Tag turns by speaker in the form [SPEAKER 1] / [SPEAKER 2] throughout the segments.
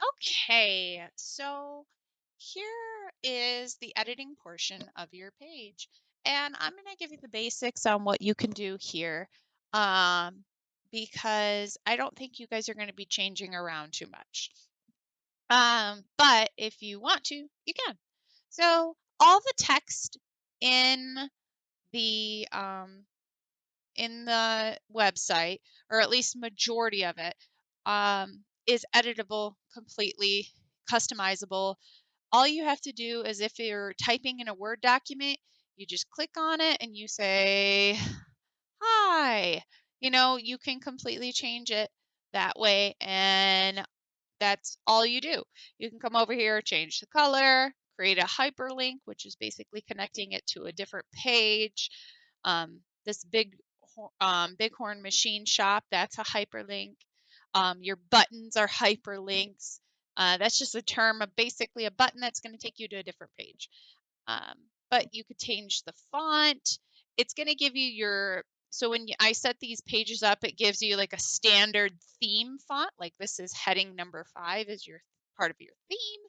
[SPEAKER 1] Okay, so here is the editing portion of your page. And I'm going to give you the basics on what you can do here um, because I don't think you guys are going to be changing around too much. But if you want to, you can. So all the text in the um, in the website, or at least majority of it, is editable, completely customizable. All you have to do is if you're typing in a Word document, you just click on it and you say, hi. You can completely change it that way, and that's all you do. You can come over here, change the color, create a hyperlink, which is basically connecting it to a different page. This Bighorn Machine Shop, that's a hyperlink. Your buttons are hyperlinks. That's just a term of basically a button that's going to take you to a different page. Um, but you could change the font. It's going to give you so when I set these pages up, it gives you like a standard theme font. Like this is heading number 5 is your part of your theme.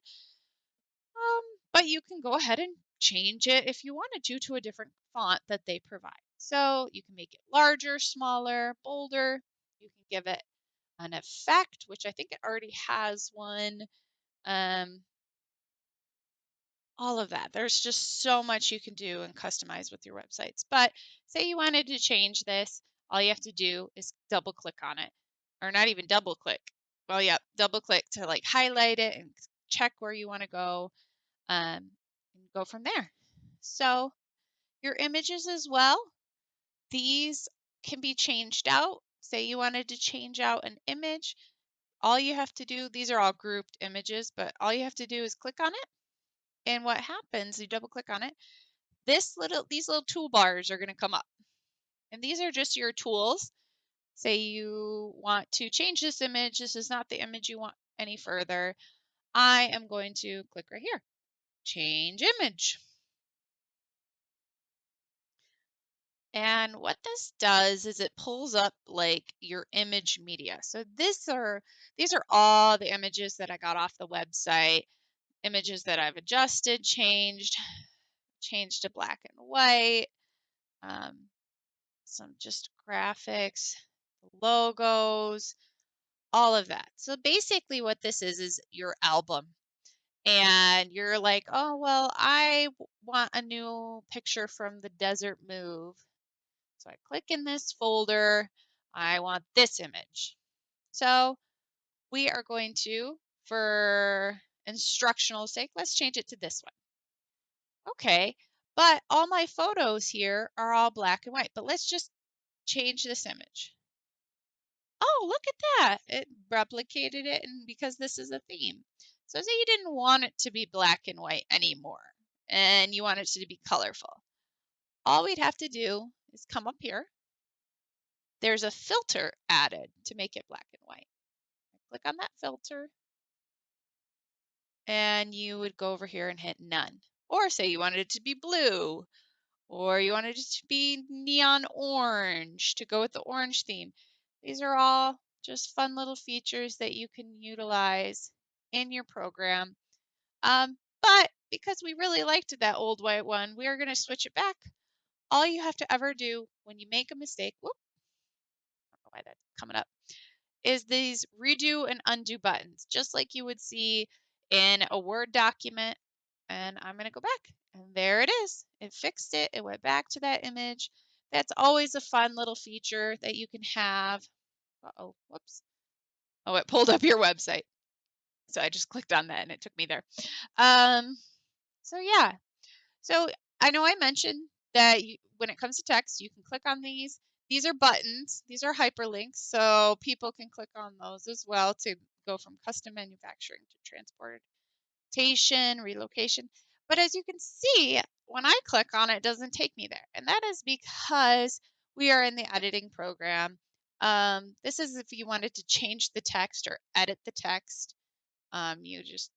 [SPEAKER 1] But you can go ahead and change it if you wanted to a different font that they provide. So you can make it larger, smaller, bolder. You can give it an effect, which I think it already has one. All of that. There's just so much you can do and customize with your websites. But say you wanted to change this, all you have to do is double click on it, or not even double click. Well, yeah, double click to like highlight it and check where you want to go, and go from there. So your images as well, these can be changed out. Say you wanted to change out an image, all you have to do, these are all grouped images, but all you have to do is click on it. And what happens, you double click on it, these little toolbars are going to come up. And these are just your tools. Say you want to change this image. This is not the image you want any further. I am going to click right here, change image. And what this does is it pulls up like your image media. So these are all the images that I got off the website, images that I've adjusted, changed to black and white, some just graphics, logos, all of that. So basically what this is your album. And you're like, oh, well, I want a new picture from the desert move. So I click in this folder. I want this image. So we are going to, for instructional sake, let's change it to this one. Okay, but all my photos here are all black and white, but let's just change this image. Oh, look at that. It replicated it, and because this is a theme. So say you didn't want it to be black and white anymore, and you want it to be colorful. All we'd have to do is come up here. There's a filter added to make it black and white. Click on that filter, and you would go over here and hit none. Or say you wanted it to be blue, or you wanted it to be neon orange to go with the orange theme. These are all just fun little features that you can utilize in your program. But because we really liked that old white one, we are going to switch it back. All you have to ever do when you make a mistake, whoop, I don't know why that's coming up, is these redo and undo buttons, just like you would see in a Word document. And I'm going to go back, and there it is. It fixed it. It went back to that image. That's always a fun little feature that you can have. Uh-oh, whoops. Oh, it pulled up your website. So I just clicked on that and it took me there. So yeah. So I know I mentioned that when it comes to text, you can click on these. These are buttons. These are hyperlinks, so people can click on those as well to go from custom manufacturing to transportation, relocation. But as you can see, when I click on it, it doesn't take me there. And that is because we are in the editing program. This is if you wanted to change the text or edit the text. You just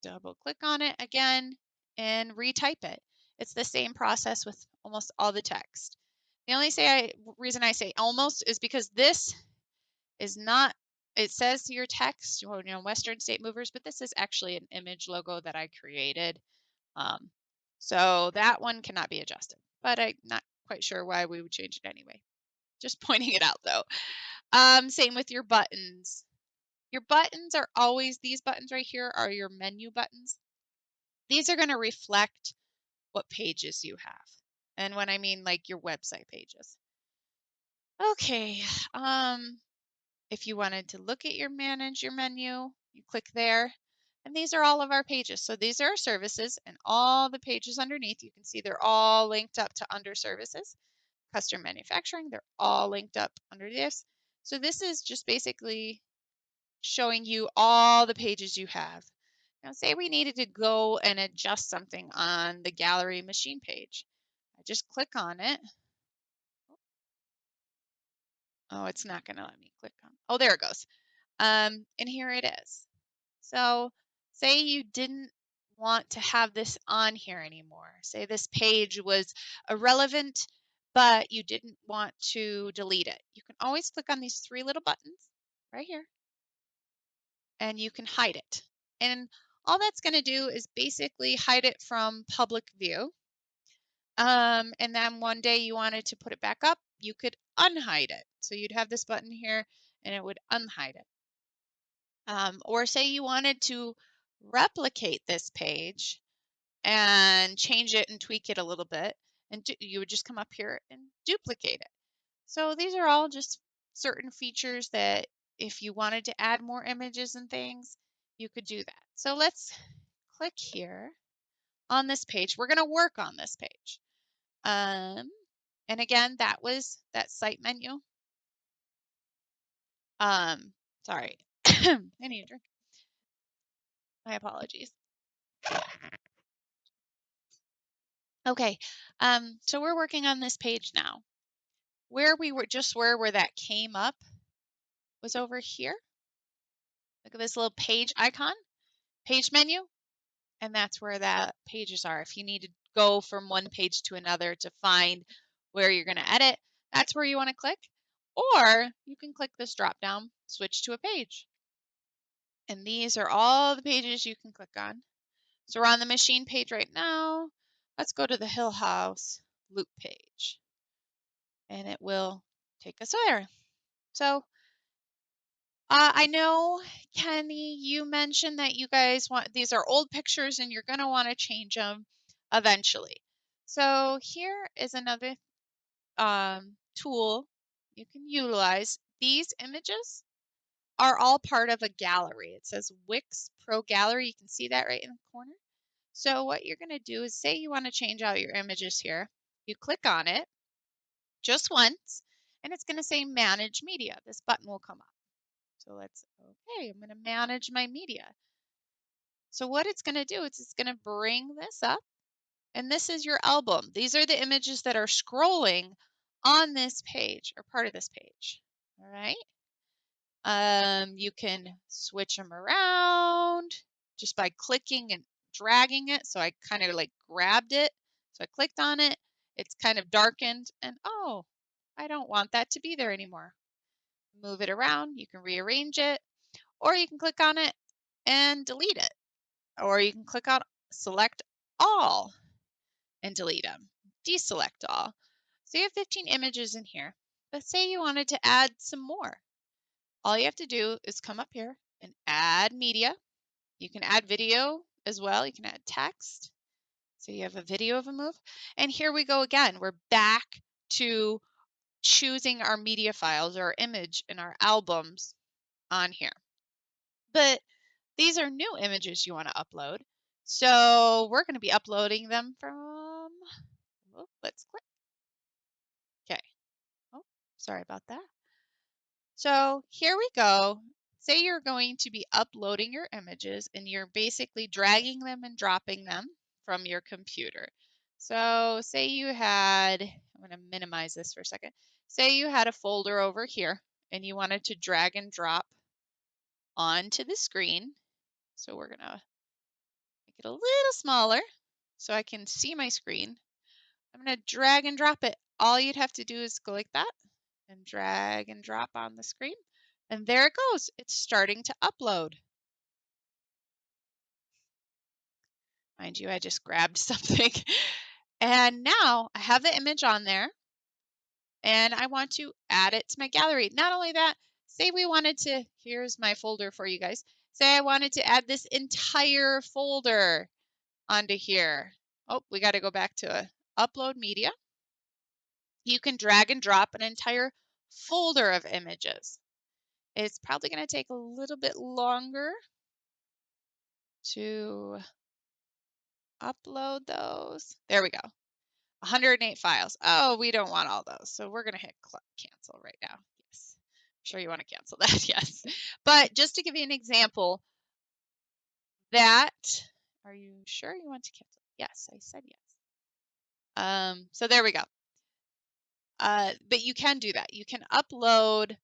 [SPEAKER 1] double click on it again and retype it. It's the same process with almost all the text. The only reason I say almost is because this is not it says your text, Western State Movers, but this is actually an image logo that I created. So that one cannot be adjusted, but I'm not quite sure why we would change it anyway. Just pointing it out though. Same with your buttons. Your buttons are always, these buttons right here are your menu buttons. These are going to reflect what pages you have. And when I mean like your website pages. Okay. If you wanted to look at manage your menu, you click there. And these are all of our pages. So these are our services, and all the pages underneath, you can see they're all linked up to under services. Custom manufacturing, they're all linked up under this. So this is just basically showing you all the pages you have. Now say we needed to go and adjust something on the gallery machine page. I just click on it. Oh, it's not going to let me click on. Oh, there it goes. And here it is. So say you didn't want to have this on here anymore. Say this page was irrelevant, but you didn't want to delete it. You can always click on these three little buttons right here, and you can hide it. And all that's going to do is basically hide it from public view. And then one day you wanted to put it back up, you could unhide it. So you'd have this button here and it would unhide it. Or say you wanted to replicate this page and change it and tweak it a little bit, and you would just come up here and duplicate it. So these are all just certain features that if you wanted to add more images and things, you could do that. So let's click here on this page. We're going to work on this page. And again, that was that site menu. Sorry, I need a drink. My apologies. Okay, so we're working on this page now. Where we were just where that came up was over here. Look at this little page icon, page menu, and that's where that pages are. If you need to go from one page to another to find where you're going to edit, that's where you want to click. Or you can click this drop down, switch to a page. And these are all the pages you can click on. So we're on the machine page right now. Let's go to the Hill House loop page. And it will take us there. So I know, Kenny, you mentioned that you guys want, these are old pictures and you're going to want to change them eventually. So here is another tool you can utilize. These images are all part of a gallery. It says Wix Pro Gallery. You can see that right in the corner. So what you're going to do is say you want to change out your images here. You click on it just once, and it's going to say Manage Media. This button will come up. So okay, I'm going to manage my media. So what it's going to do is it's going to bring this up, and this is your album. These are the images that are scrolling on this page, or part of this page. All right. You can switch them around just by clicking and dragging it. So I kind of like grabbed it. So I clicked on it. It's kind of darkened, and oh, I don't want that to be there anymore. Move it around. You can rearrange it, or you can click on it and delete it. Or you can click on select all and delete them. Deselect all. So you have 15 images in here. But say you wanted to add some more. All you have to do is come up here and add media. You can add video as well. You can add text. So you have a video of a move. And here we go again. We're back to choosing our media files, our image and our albums on here. But these are new images you want to upload. So we're going to be uploading them from, let's click. Okay. Oh, sorry about that. So here we go. Say you're going to be uploading your images and you're basically dragging them and dropping them from your computer. So say you had, I'm going to minimize this for a second. Say you had a folder over here and you wanted to drag and drop onto the screen. So we're going to make it a little smaller so I can see my screen. I'm going to drag and drop it. All you'd have to do is go like that and drag and drop on the screen. And there it goes. It's starting to upload. Mind you, I just grabbed something. And now I have the image on there and I want to add it to my gallery. Not only that, say we wanted to, here's my folder for you guys. Say I wanted to add this entire folder onto here. Oh, we got to go back to upload media. You can drag and drop an entire folder of images. It's probably going to take a little bit longer to upload those. There we go. 108 files. Oh, we don't want all those. So we're going to hit cancel right now. Yes. I'm sure you want to cancel that. Yes. But just to give you an example, that, are you sure you want to cancel? Yes, I said yes. So there we go. But you can do that. You can upload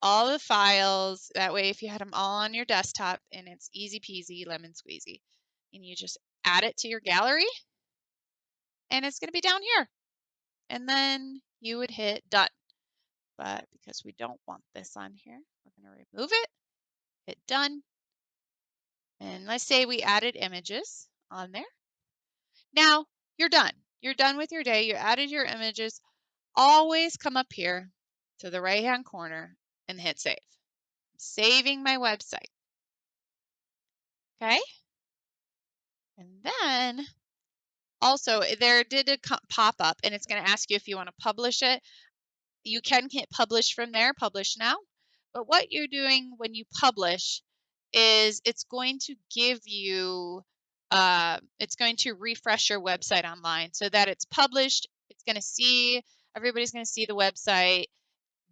[SPEAKER 1] all the files. That way, if you had them all on your desktop, and it's easy peasy, lemon squeezy, and you just add it to your gallery, and it's going to be down here. And then you would hit done. But because we don't want this on here, we're going to remove it, hit done. And let's say we added images on there. Now you're done. You're done with your day. You added your images. Always come up here to the right-hand corner and hit save. I'm saving my website. Okay. And then also there did a pop up and it's going to ask you if you want to publish it. You can hit publish from there, publish now. But what you're doing when you publish is it's going to give you, it's going to refresh your website online so that it's published. It's going to see, everybody's going to see the website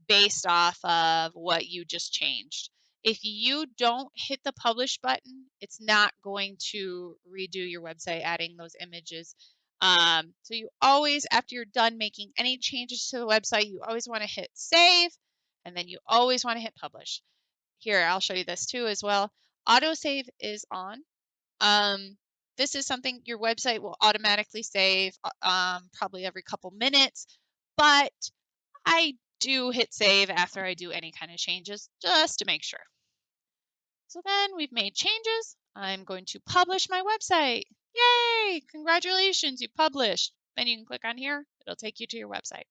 [SPEAKER 1] based off of what you just changed. If you don't hit the publish button, it's not going to redo your website, adding those images. So you always, after you're done making any changes to the website, you always want to hit save, and then you always want to hit publish. Here, I'll show you this too as well. Autosave is on. This is something your website will automatically save probably every couple minutes, but I do hit save after I do any kind of changes just to make sure. So then we've made changes. I'm going to publish my website. Yay! Congratulations, you published. Then you can click on here. It'll take you to your website.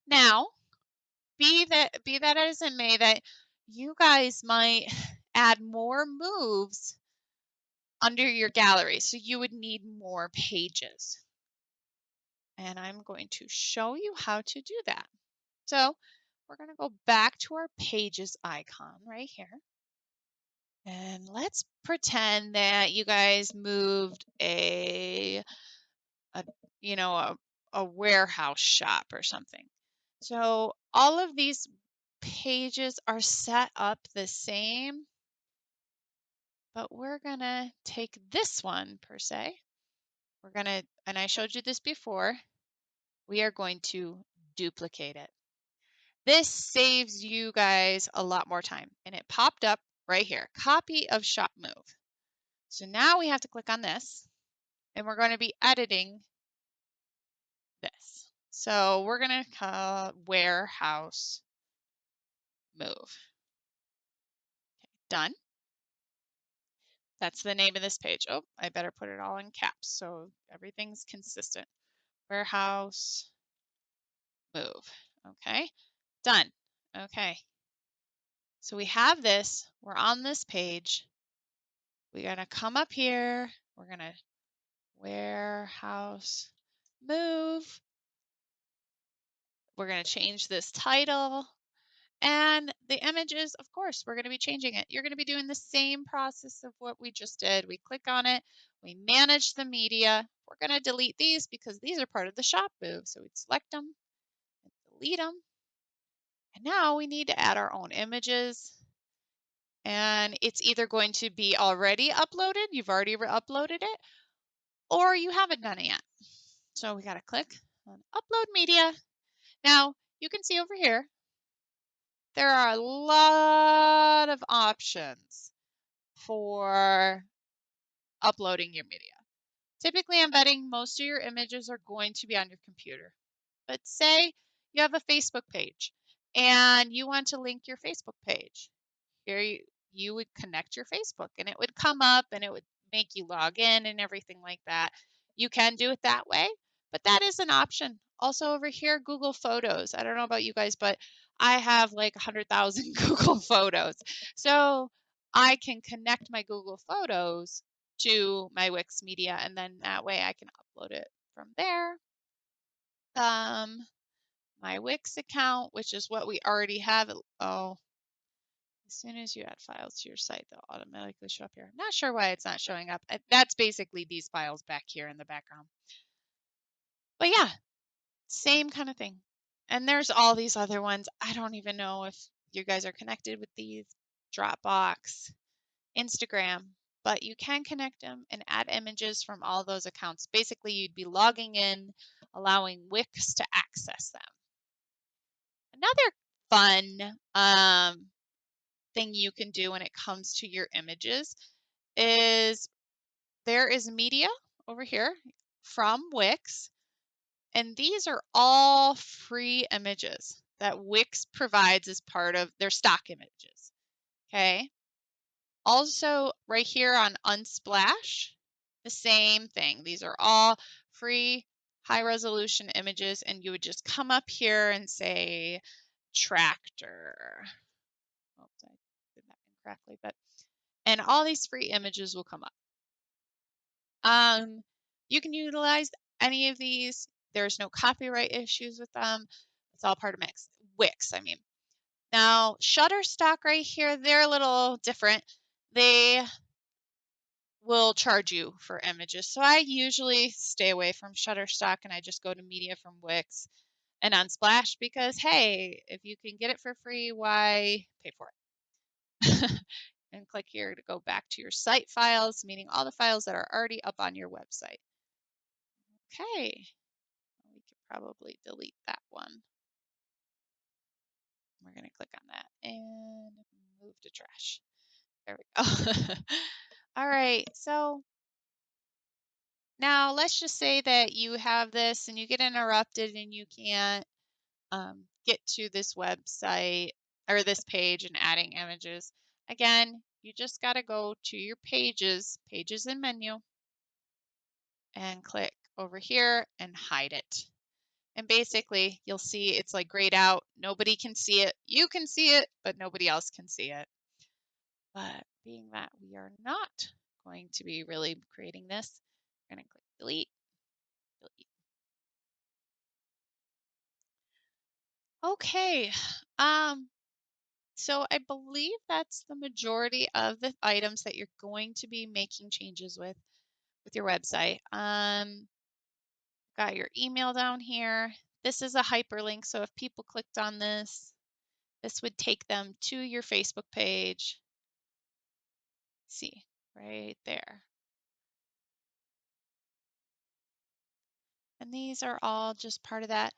[SPEAKER 1] Now, be that as it may, that you guys might add more moves under your gallery, so you would need more pages. And I'm going to show you how to do that. So we're going to go back to our pages icon right here. And let's pretend that you guys moved a warehouse shop or something. So all of these pages are set up the same, but we're going to take this one per se. We're going to, and I showed you this before, we are going to duplicate it. This saves you guys a lot more time. And it popped up right here, copy of shop move. So now we have to click on this and we're going to be editing this. So we're going to call warehouse move. Okay, done. That's the name of this page. Oh, I better put it all in caps so everything's consistent. Warehouse move. Okay, done. Okay. So we have this. We're on this page. We're going to come up here. We're going to warehouse move. We're going to change this title. And the images, of course, we're going to be changing it. You're going to be doing the same process of what we just did. We click on it. We manage the media. We're going to delete these because these are part of the shop move. So we'd select them and delete them. And now we need to add our own images. And it's either going to be already uploaded, you've already uploaded it, or you haven't done it yet. So we got to click on upload media. Now you can see over here, there are a lot of options for uploading your media. Typically, I'm betting most of your images are going to be on your computer. But say you have a Facebook page and you want to link your Facebook page. Here you would connect your Facebook and it would come up and it would make you log in and everything like that. You can do it that way, but that is an option. Also over here, Google Photos. I don't know about you guys, but I have like 100,000 Google Photos. So I can connect my Google Photos to my Wix Media, and then that way I can upload it from there. My Wix account, which is what we already have. Oh, as soon as you add files to your site, they'll automatically show up here. Not sure why it's not showing up. That's basically these files back here in the background. But yeah, same kind of thing. And there's all these other ones. I don't even know if you guys are connected with these. Dropbox, Instagram, but you can connect them and add images from all those accounts. Basically, you'd be logging in, allowing Wix to access them. Another fun thing you can do when it comes to your images is there is media over here from Wix, and these are all free images that Wix provides as part of their stock images. Okay. Also, right here on Unsplash, the same thing. These are all free high resolution images, and you would just come up here and say tractor. Oops, I did that incorrectly, and all these free images will come up. You can utilize any of these. There's no copyright issues with them. It's all part of Wix, I mean. Now, Shutterstock right here, they're a little different. They will charge you for images. So I usually stay away from Shutterstock and I just go to media from Wix and Unsplash because, hey, if you can get it for free, why pay for it? And click here to go back to your site files, meaning all the files that are already up on your website. Okay, we could probably delete that one. We're going to click on that and move to trash. There we go. All right, so now let's just say that you have this and you get interrupted and you can't get to this website or this page and adding images. Again, you just got to go to your pages and menu, and click over here and hide it. And basically, you'll see it's like grayed out. Nobody can see it. You can see it, but nobody else can see it. But being that we are not going to be really creating this, we're going to click delete, delete. Okay. So I believe that's the majority of the items that you're going to be making changes with your website. Got your email down here. This is a hyperlink, so if people clicked on this, this would take them to your Facebook page. See, right there. And these are all just part of that.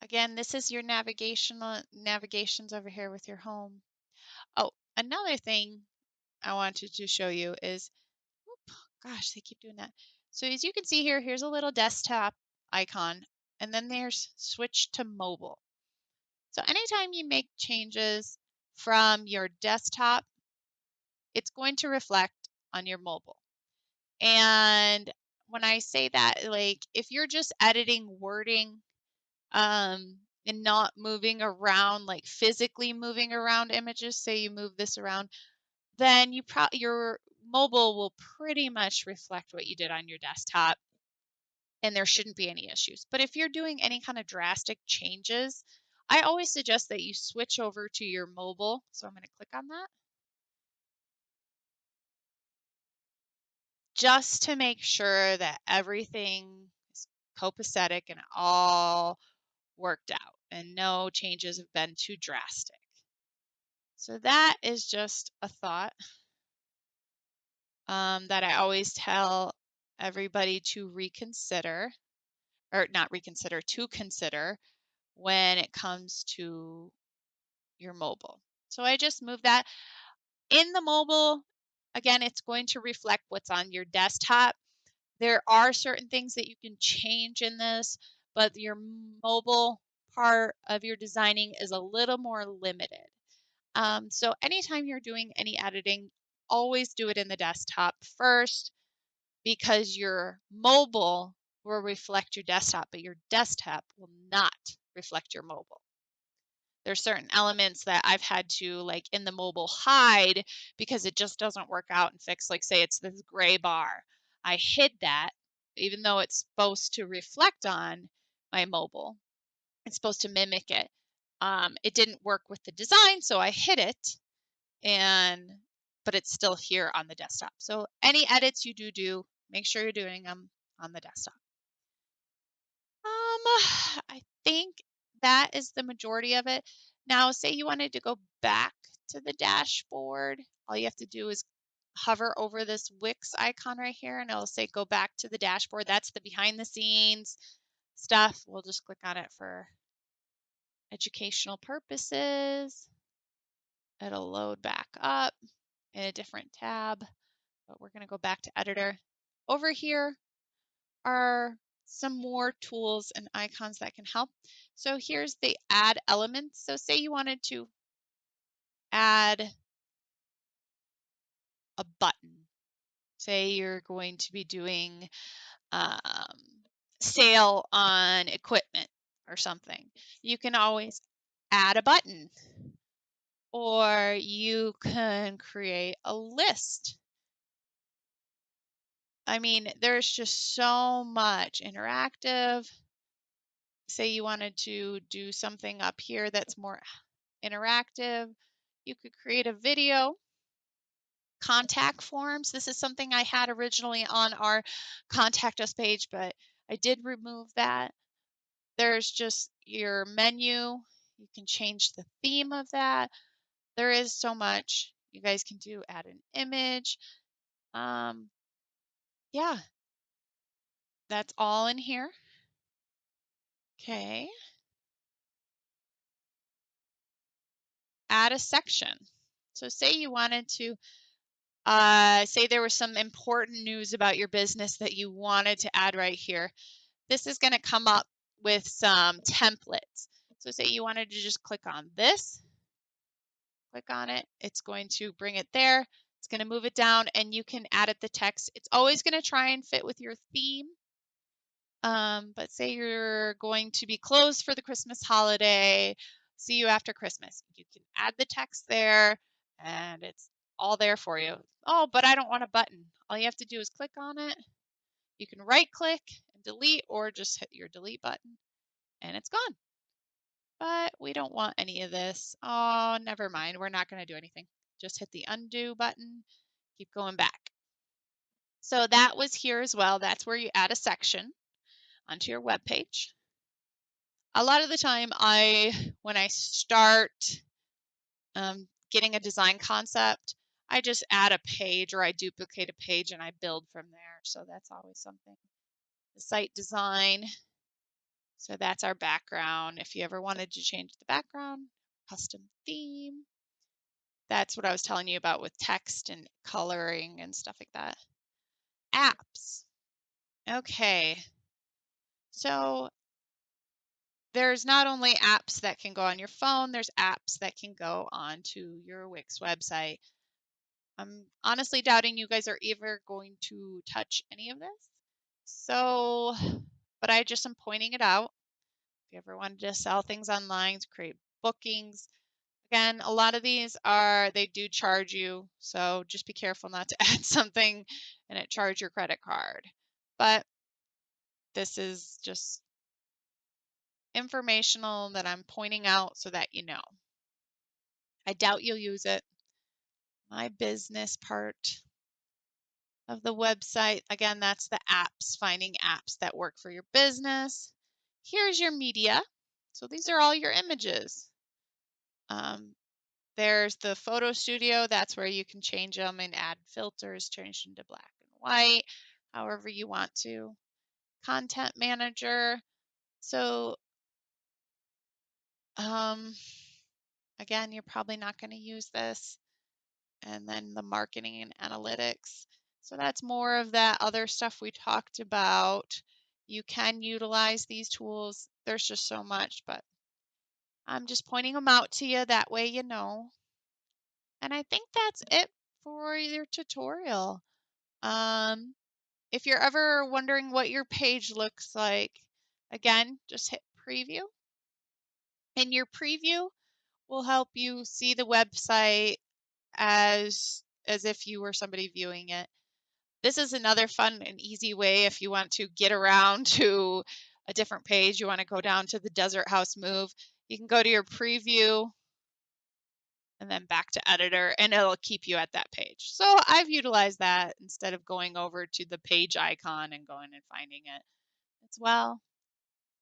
[SPEAKER 1] Again, this is your navigations over here with your home. Oh, another thing I wanted to show you is, gosh, they keep doing that. So as you can see here, here's a little desktop icon, and then there's switch to mobile. So anytime you make changes from your desktop, it's going to reflect on your mobile. And when I say that, like if you're just editing wording and not moving around, like physically moving around images, say you move this around, then your mobile will pretty much reflect what you did on your desktop, and there shouldn't be any issues. But if you're doing any kind of drastic changes, I always suggest that you switch over to your mobile. So I'm going to click on that, just to make sure that everything is copacetic and all worked out and no changes have been too drastic. So that is just a thought that I always tell everybody to reconsider, or not reconsider, to consider when it comes to your mobile. So I just moved that. In the mobile, again, it's going to reflect what's on your desktop. There are certain things that you can change in this, but your mobile part of your designing is a little more limited. So anytime you're doing any editing, always do it in the desktop first, because your mobile will reflect your desktop, but your desktop will not reflect your mobile. There's certain elements that I've had to, like in the mobile, hide because it just doesn't work out and fix. Like say it's this gray bar. I hid that, even though it's supposed to reflect on my mobile. It's supposed to mimic it. It didn't work with the design, so I hid it, but it's still here on the desktop. So any edits you do, make sure you're doing them on the desktop. I think that is the majority of it. Now, say you wanted to go back to the dashboard, all you have to do is hover over this Wix icon right here, and it'll say go back to the dashboard. That's the behind the scenes stuff. We'll just click on it for educational purposes. It'll load back up in a different tab, but we're going to go back to editor. Over here are some more tools and icons that can help. So here's the add elements. So say you wanted to add a button. Say you're going to be doing sale on equipment or something. You can always add a button, or you can create a list. I mean, there's just so much interactive. Say you wanted to do something up here that's more interactive. You could create a video. Contact forms. This is something I had originally on our contact us page, but I did remove that. There's just your menu. You can change the theme of that. There is so much you guys can do. Add an image. Yeah, that's all in here. Okay. Add a section. So say you wanted to say there was some important news about your business that you wanted to add right here. This is going to come up with some templates. So say you wanted to just click on this, click on it. It's going to bring it there. It's going to move it down, and you can add it the text. It's always going to try and fit with your theme. But say you're going to be closed for the Christmas holiday, see you after Christmas. You can add the text there, and it's all there for you. Oh, but I don't want a button. All you have to do is click on it. You can right click and delete, or just hit your delete button and it's gone. But we don't want any of this. Oh, never mind. We're not going to do anything. Just hit the undo button. Keep going back. So that was here as well. That's where you add a section onto your web page. A lot of the time, when I start getting a design concept, I just add a page, or I duplicate a page and I build from there. So that's always something. The site design. So that's our background. If you ever wanted to change the background, custom theme. That's what I was telling you about with text and coloring and stuff like that. Apps. Okay. So there's not only apps that can go on your phone, there's apps that can go onto your Wix website. I'm honestly doubting you guys are ever going to touch any of this. So, but I just am pointing it out. If you ever wanted to sell things online, to create bookings. Again, a lot of these they do charge you. So just be careful not to add something and it charge your credit card. But this is just informational that I'm pointing out so that you know. I doubt you'll use it. My business part of the website, again, that's the apps, finding apps that work for your business. Here's your media. So these are all your images. There's the photo studio. That's where you can change them and add filters, change them to black and white, however you want to. Content manager. So again, you're probably not going to use this. And then the marketing and analytics. So that's more of that other stuff we talked about. You can utilize these tools. There's just so much, but I'm just pointing them out to you. That way you know. And I think that's it for your tutorial. If you're ever wondering what your page looks like, again, just hit preview. And your preview will help you see the website as if you were somebody viewing it. This is another fun and easy way if you want to get around to a different page. You want to go down to the Desert House Move. You can go to your preview and then back to editor, and it'll keep you at that page. So I've utilized that instead of going over to the page icon and going and finding it as well.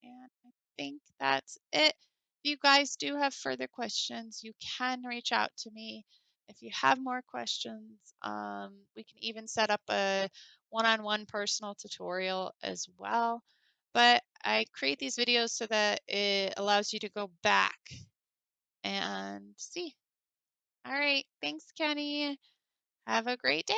[SPEAKER 1] And I think that's it. If you guys do have further questions, you can reach out to me. If you have more questions, we can even set up a one-on-one personal tutorial as well. But I create these videos so that it allows you to go back and see. All right. Thanks, Kenny. Have a great day.